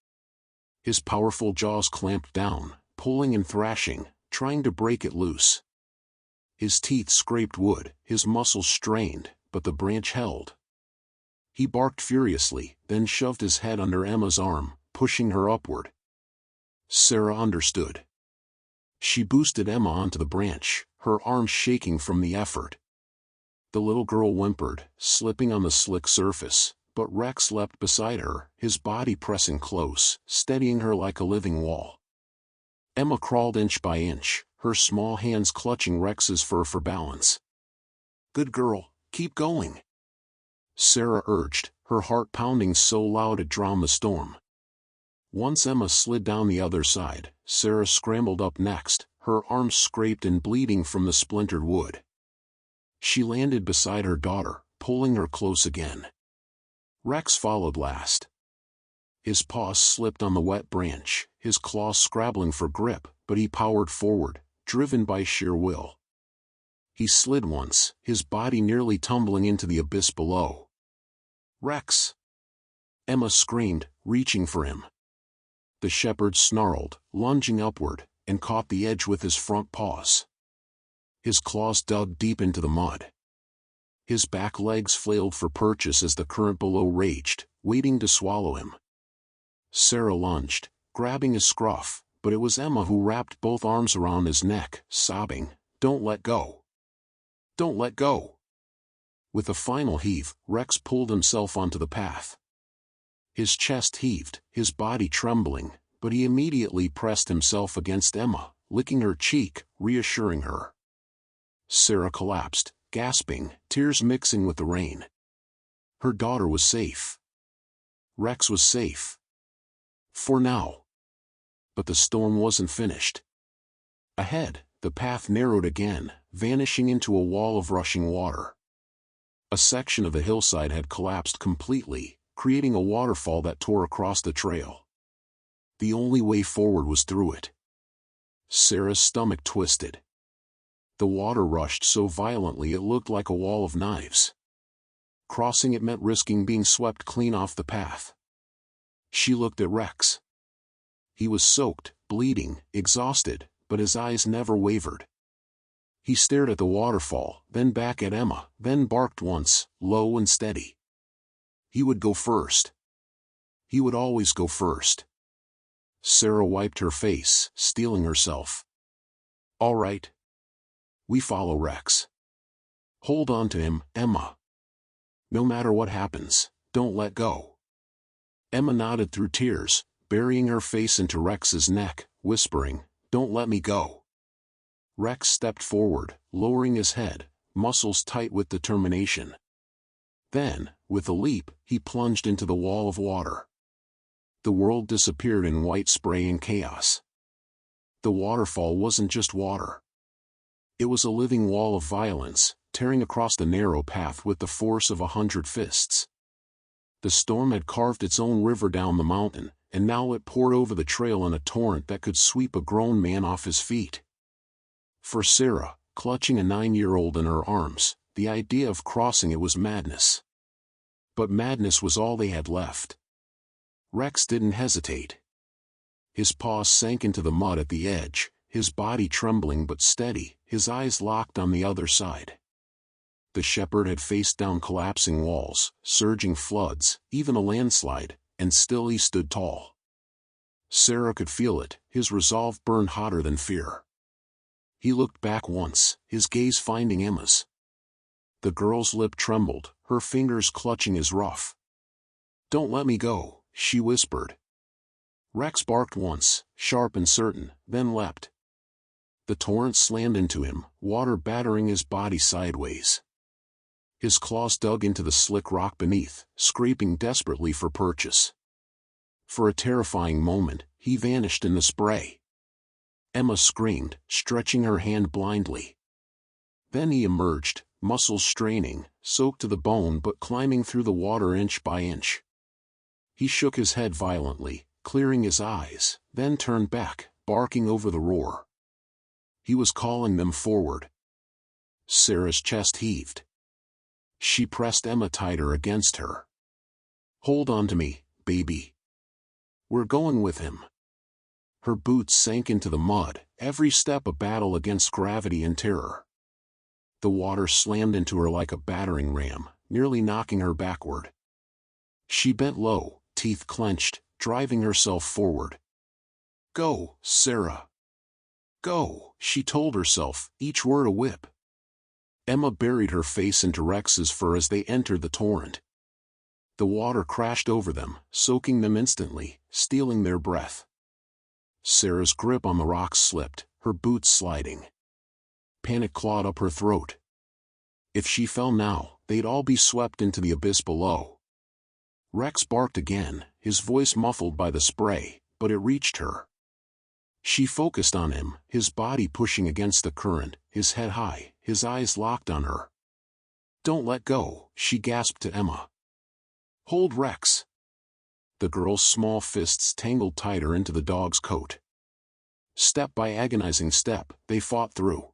His powerful jaws clamped down, pulling and thrashing, trying to break it loose. His teeth scraped wood, his muscles strained, but the branch held. He barked furiously, then shoved his head under Emma's arm, pushing her upward. Sarah understood. She boosted Emma onto the branch, her arms shaking from the effort. The little girl whimpered, slipping on the slick surface, but Rex leapt beside her, his body pressing close, steadying her like a living wall. Emma crawled inch by inch, her small hands clutching Rex's fur for balance. "Good girl, keep going," Sarah urged, her heart pounding so loud it drowned the storm. Once Emma slid down the other side, Sarah scrambled up next, her arms scraped and bleeding from the splintered wood. She landed beside her daughter, pulling her close again. Rex followed last. His paws slipped on the wet branch, his claws scrabbling for grip, but he powered forward, driven by sheer will. He slid once, his body nearly tumbling into the abyss below. "Rex!" Emma screamed, reaching for him. The shepherd snarled, lunging upward, and caught the edge with his front paws. His claws dug deep into the mud. His back legs flailed for purchase as the current below raged, waiting to swallow him. Sarah lunged, grabbing his scruff, but it was Emma who wrapped both arms around his neck, sobbing, "Don't let go. Don't let go." With a final heave, Rex pulled himself onto the path. His chest heaved, his body trembling, but he immediately pressed himself against Emma, licking her cheek, reassuring her. Sarah collapsed, gasping, tears mixing with the rain. Her daughter was safe. Rex was safe. For now. But the storm wasn't finished. Ahead, the path narrowed again, vanishing into a wall of rushing water. A section of the hillside had collapsed completely, creating a waterfall that tore across the trail. The only way forward was through it. Sarah's stomach twisted. The water rushed so violently it looked like a wall of knives. Crossing it meant risking being swept clean off the path. She looked at Rex. He was soaked, bleeding, exhausted, but his eyes never wavered. He stared at the waterfall, then back at Emma, then barked once, low and steady. He would go first. He would always go first. Sarah wiped her face, steeling herself. All right. We follow Rex. Hold on to him, Emma. No matter what happens, don't let go. Emma nodded through tears, burying her face into Rex's neck, whispering, "Don't let me go." Rex stepped forward, lowering his head, muscles tight with determination. Then, with a leap, he plunged into the wall of water. The world disappeared in white spray and chaos. The waterfall wasn't just water. It was a living wall of violence, tearing across the narrow path with the force of 100 fists. The storm had carved its own river down the mountain, and now it poured over the trail in a torrent that could sweep a grown man off his feet. For Sarah, clutching a 9-year-old in her arms, the idea of crossing it was madness. But madness was all they had left. Rex didn't hesitate. His paws sank into the mud at the edge, his body trembling but steady, his eyes locked on the other side. The shepherd had faced down collapsing walls, surging floods, even a landslide, and still he stood tall. Sarah could feel it, his resolve burned hotter than fear. He looked back once, his gaze finding Emma's. The girl's lip trembled, her fingers clutching his ruff. "Don't let me go," she whispered. Rex barked once, sharp and certain, then leapt. The torrent slammed into him, water battering his body sideways. His claws dug into the slick rock beneath, scraping desperately for purchase. For a terrifying moment, he vanished in the spray. Emma screamed, stretching her hand blindly. Then he emerged, muscles straining, soaked to the bone but climbing through the water inch by inch. He shook his head violently, clearing his eyes, then turned back, barking over the roar. He was calling them forward. Sarah's chest heaved. She pressed Emma tighter against her. "Hold on to me, baby. We're going with him." Her boots sank into the mud, every step a battle against gravity and terror. The water slammed into her like a battering ram, nearly knocking her backward. She bent low, teeth clenched, driving herself forward. "Go, Sarah. Go," she told herself, each word a whip. Emma buried her face into Rex's fur as they entered the torrent. The water crashed over them, soaking them instantly, stealing their breath. Sarah's grip on the rocks slipped, her boots sliding. Panic clawed up her throat. If she fell now, they'd all be swept into the abyss below. Rex barked again, his voice muffled by the spray, but it reached her. She focused on him, his body pushing against the current, his head high, his eyes locked on her. "Don't let go," she gasped to Emma. "Hold Rex." The girl's small fists tangled tighter into the dog's coat. Step by agonizing step, they fought through.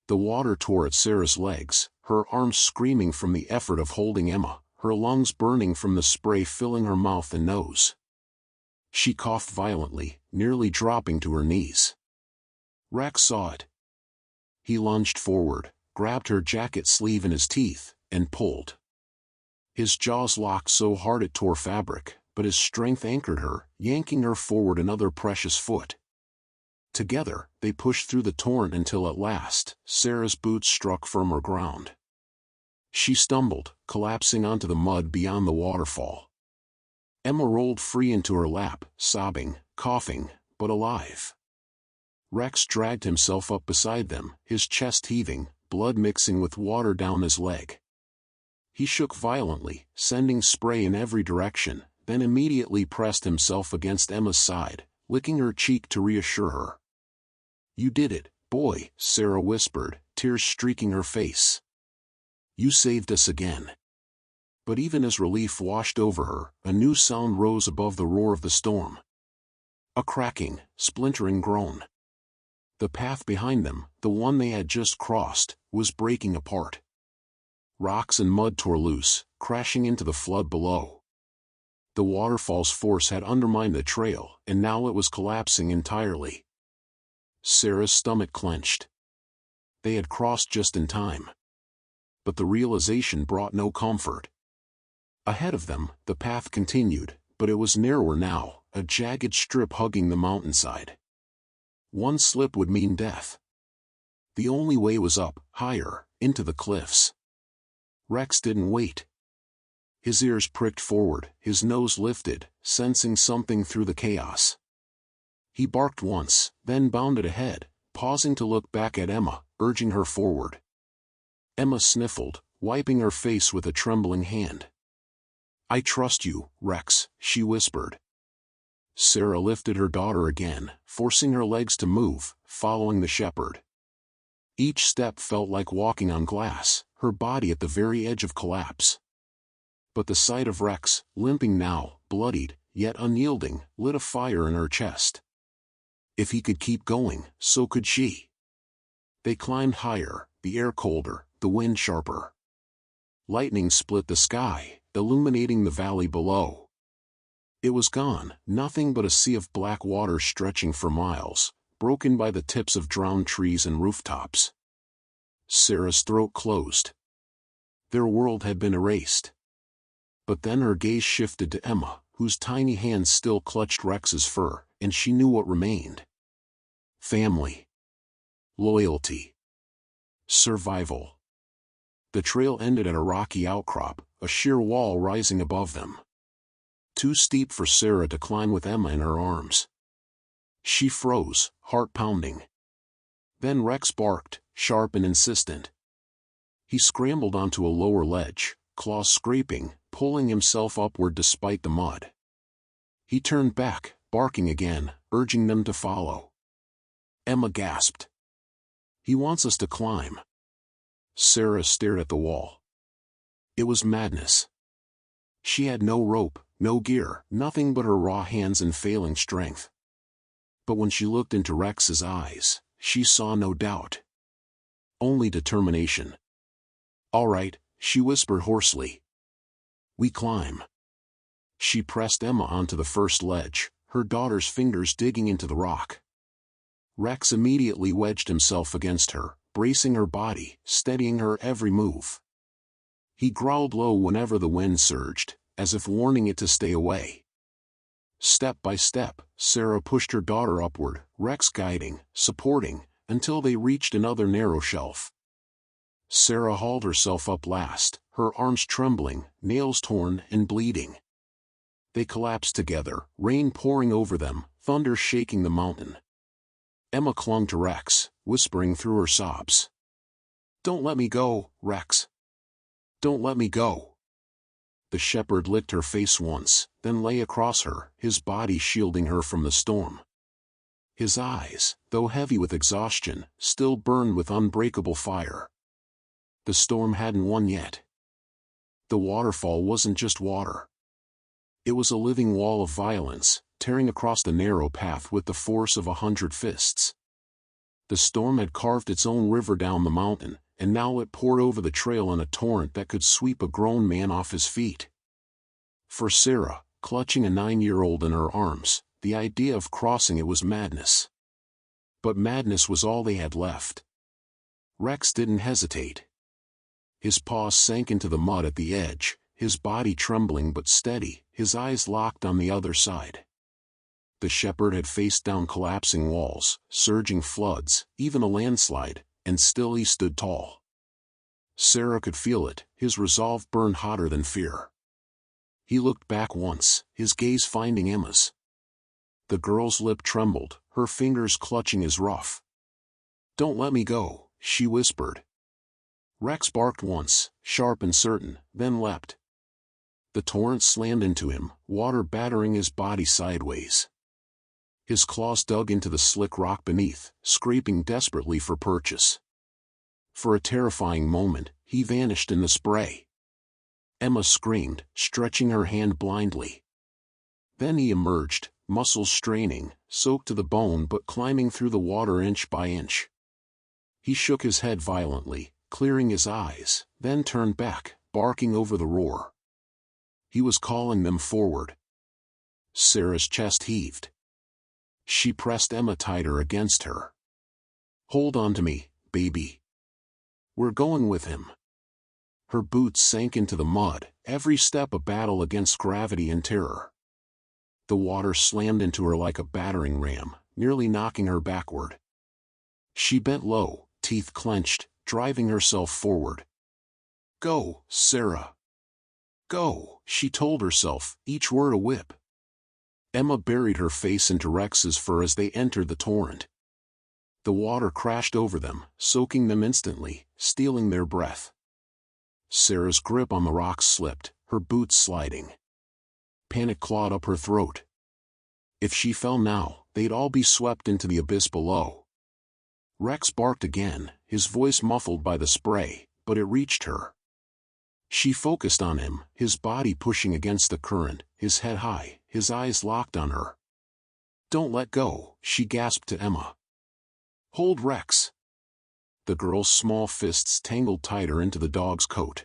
The water tore at Sarah's legs, her arms screaming from the effort of holding Emma, her lungs burning from the spray filling her mouth and nose. She coughed violently, nearly dropping to her knees. Rex saw it. He lunged forward, grabbed her jacket sleeve in his teeth, and pulled. His jaws locked so hard it tore fabric, but his strength anchored her, yanking her forward another precious foot. Together, they pushed through the torrent until at last, Sarah's boots struck firmer ground. She stumbled, collapsing onto the mud beyond the waterfall. Emma rolled free into her lap, sobbing, coughing, but alive. Rex dragged himself up beside them, his chest heaving, blood mixing with water down his leg. He shook violently, sending spray in every direction, then immediately pressed himself against Emma's side, licking her cheek to reassure her. "You did it, boy," Sarah whispered, tears streaking her face. "You saved us again." But even as relief washed over her, a new sound rose above the roar of the storm. A cracking, splintering groan. The path behind them, the one they had just crossed, was breaking apart. Rocks and mud tore loose, crashing into the flood below. The waterfall's force had undermined the trail, and now it was collapsing entirely. Sarah's stomach clenched. They had crossed just in time. But the realization brought no comfort. Ahead of them, the path continued, but it was narrower now, a jagged strip hugging the mountainside. One slip would mean death. The only way was up, higher, into the cliffs. Rex didn't wait. His ears pricked forward, his nose lifted, sensing something through the chaos. He barked once, then bounded ahead, pausing to look back at Emma, urging her forward. Emma sniffled, wiping her face with a trembling hand. "I trust you, Rex," she whispered. Sarah lifted her daughter again, forcing her legs to move, following the shepherd. Each step felt like walking on glass, her body at the very edge of collapse. But the sight of Rex, limping now, bloodied, yet unyielding, lit a fire in her chest. If he could keep going, so could she. They climbed higher, the air colder, the wind sharper. Lightning split the sky, illuminating the valley below. It was gone, nothing but a sea of black water stretching for miles, broken by the tips of drowned trees and rooftops. Sarah's throat closed. Their world had been erased. But then her gaze shifted to Emma, whose tiny hands still clutched Rex's fur, and she knew what remained. Family. Loyalty. Survival. The trail ended at a rocky outcrop, a sheer wall rising above them. Too steep for Sarah to climb with Emma in her arms. She froze, heart pounding. Then Rex barked, sharp and insistent. He scrambled onto a lower ledge, claws scraping, pulling himself upward despite the mud. He turned back, barking again, urging them to follow. Emma gasped. "He wants us to climb." Sarah stared at the wall. It was madness. She had no rope, no gear, nothing but her raw hands and failing strength. But when she looked into Rex's eyes, she saw no doubt. Only determination. "All right," she whispered hoarsely. "We climb." She pressed Emma onto the first ledge, her daughter's fingers digging into the rock. Rex immediately wedged himself against her, bracing her body, steadying her every move. He growled low whenever the wind surged, as if warning it to stay away. Step by step, Sarah pushed her daughter upward, Rex guiding, supporting, until they reached another narrow shelf. Sarah hauled herself up last, her arms trembling, nails torn and bleeding. They collapsed together, rain pouring over them, thunder shaking the mountain. Emma clung to Rex, whispering through her sobs. "Don't let me go, Rex. Don't let me go." The shepherd licked her face once, then lay across her, his body shielding her from the storm. His eyes, though heavy with exhaustion, still burned with unbreakable fire. The storm hadn't won yet. The waterfall wasn't just water. It was a living wall of violence, tearing across the narrow path with the force of 100 fists. The storm had carved its own river down the mountain, and now it poured over the trail in a torrent that could sweep a grown man off his feet. For Sarah, clutching a 9-year-old in her arms, the idea of crossing it was madness. But madness was all they had left. Rex didn't hesitate. His paws sank into the mud at the edge, his body trembling but steady, his eyes locked on the other side. The shepherd had faced down collapsing walls, surging floods, even a landslide, and still he stood tall. Sarah could feel it, his resolve burned hotter than fear. He looked back once, his gaze finding Emma's. The girl's lip trembled, her fingers clutching his ruff. "Don't let me go," she whispered. Rex barked once, sharp and certain, then leapt. The torrent slammed into him, water battering his body sideways. His claws dug into the slick rock beneath, scraping desperately for purchase. For a terrifying moment, he vanished in the spray. Emma screamed, stretching her hand blindly. Then he emerged, muscles straining, soaked to the bone but climbing through the water inch by inch. He shook his head violently, clearing his eyes, then turned back, barking over the roar. He was calling them forward. Sarah's chest heaved. She pressed Emma tighter against her. "Hold on to me, baby. We're going with him." Her boots sank into the mud, every step a battle against gravity and terror. The water slammed into her like a battering ram, nearly knocking her backward. She bent low, teeth clenched, driving herself forward. "Go, Sarah. Go," she told herself, each word a whip. Emma buried her face into Rex's fur as they entered the torrent. The water crashed over them, soaking them instantly, stealing their breath. Sarah's grip on the rocks slipped, her boots sliding. Panic clawed up her throat. If she fell now, they'd all be swept into the abyss below. Rex barked again, his voice muffled by the spray, but it reached her. She focused on him, his body pushing against the current, his head high, his eyes locked on her. "Don't let go," she gasped to Emma. "Hold Rex." The girl's small fists tangled tighter into the dog's coat.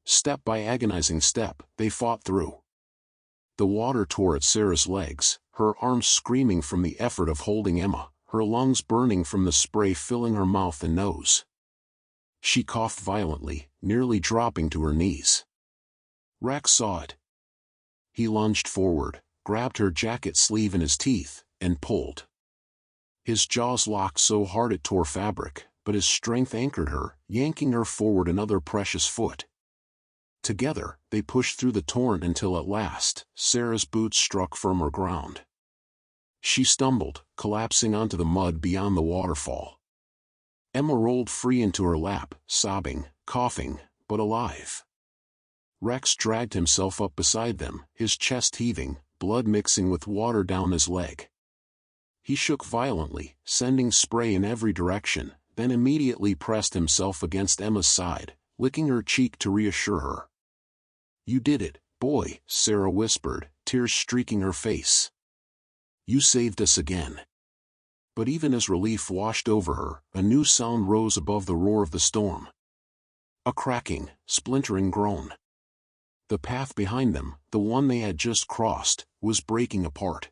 Step by agonizing step, they fought through. The water tore at Sarah's legs, her arms screaming from the effort of holding Emma, her lungs burning from the spray filling her mouth and nose. She coughed violently, nearly dropping to her knees. Rex saw it. He lunged forward, grabbed her jacket sleeve in his teeth, and pulled. His jaws locked so hard it tore fabric, but his strength anchored her, yanking her forward another precious foot. Together, they pushed through the torrent until at last, Sarah's boots struck firmer ground. She stumbled, collapsing onto the mud beyond the waterfall. Emma rolled free into her lap, sobbing, coughing, but alive. Rex dragged himself up beside them, his chest heaving, blood mixing with water down his leg. He shook violently, sending spray in every direction, then immediately pressed himself against Emma's side, licking her cheek to reassure her. "You did it, boy," Sarah whispered, tears streaking her face. "You saved us again." But even as relief washed over her, a new sound rose above the roar of the storm. A cracking, splintering groan. The path behind them, the one they had just crossed, was breaking apart.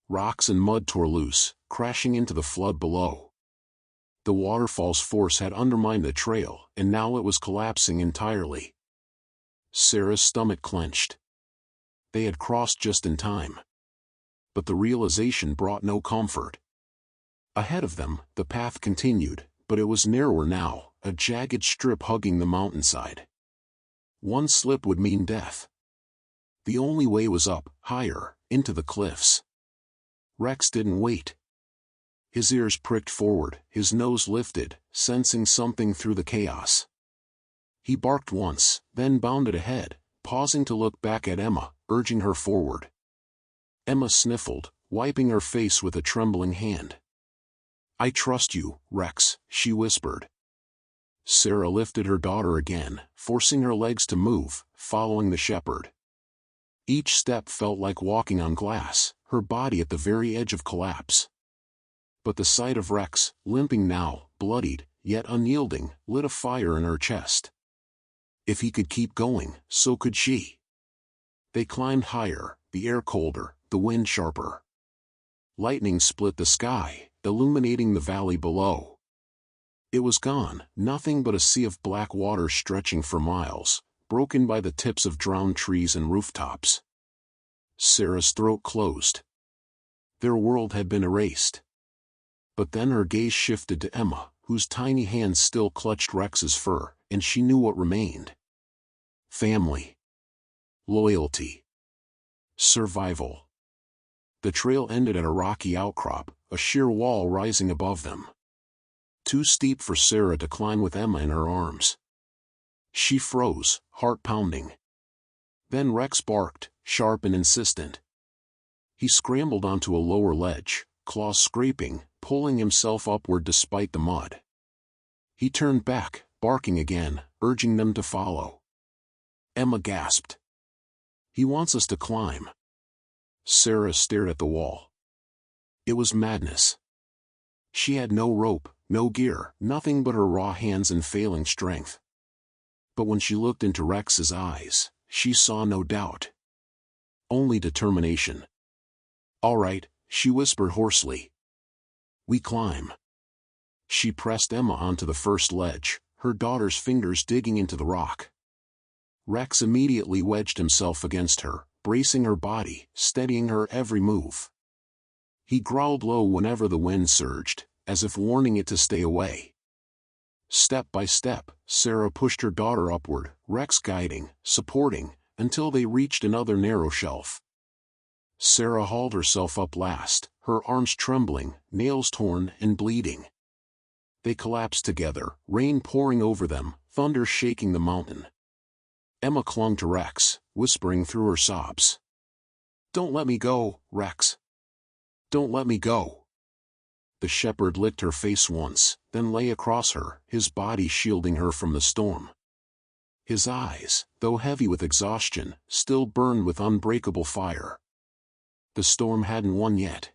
Rocks and mud tore loose, crashing into the flood below. The waterfall's force had undermined the trail, and now it was collapsing entirely. Sarah's stomach clenched. They had crossed just in time. But the realization brought no comfort. Ahead of them, the path continued, but it was narrower now, a jagged strip hugging the mountainside. One slip would mean death. The only way was up, higher, into the cliffs. Rex didn't wait. His ears pricked forward, his nose lifted, sensing something through the chaos. He barked once, then bounded ahead, pausing to look back at Emma, urging her forward. Emma sniffled, wiping her face with a trembling hand. "I trust you, Rex," she whispered. Sarah lifted her daughter again, forcing her legs to move, following the shepherd. Each step felt like walking on glass, her body at the very edge of collapse. But the sight of Rex, limping now, bloodied, yet unyielding, lit a fire in her chest. If he could keep going, so could she. They climbed higher, the air colder, the wind sharper. Lightning split the sky, illuminating the valley below. It was gone, nothing but a sea of black water stretching for miles, broken by the tips of drowned trees and rooftops. Sarah's throat closed. Their world had been erased. But then her gaze shifted to Emma, whose tiny hands still clutched Rex's fur, and she knew what remained. Family. Loyalty. Survival. The trail ended at a rocky outcrop, a sheer wall rising above them. Too steep for Sarah to climb with Emma in her arms. She froze, heart pounding. Then Rex barked, sharp and insistent. He scrambled onto a lower ledge, claws scraping, pulling himself upward despite the mud. He turned back, barking again, urging them to follow. Emma gasped. "He wants us to climb." Sarah stared at the wall. It was madness. She had no rope, no gear, nothing but her raw hands and failing strength. But when she looked into Rex's eyes, she saw no doubt. Only determination. "All right," she whispered hoarsely. "We climb." She pressed Emma onto the first ledge, her daughter's fingers digging into the rock. Rex immediately wedged himself against her, bracing her body, steadying her every move. He growled low whenever the wind surged, as if warning it to stay away. Step by step, Sarah pushed her daughter upward, Rex guiding, supporting, until they reached another narrow shelf. Sarah hauled herself up last, her arms trembling, nails torn and bleeding. They collapsed together, rain pouring over them, thunder shaking the mountain. Emma clung to Rex, whispering through her sobs. "Don't let me go, Rex. Don't let me go." The shepherd licked her face once, then lay across her, his body shielding her from the storm. His eyes, though heavy with exhaustion, still burned with unbreakable fire. The storm hadn't won yet.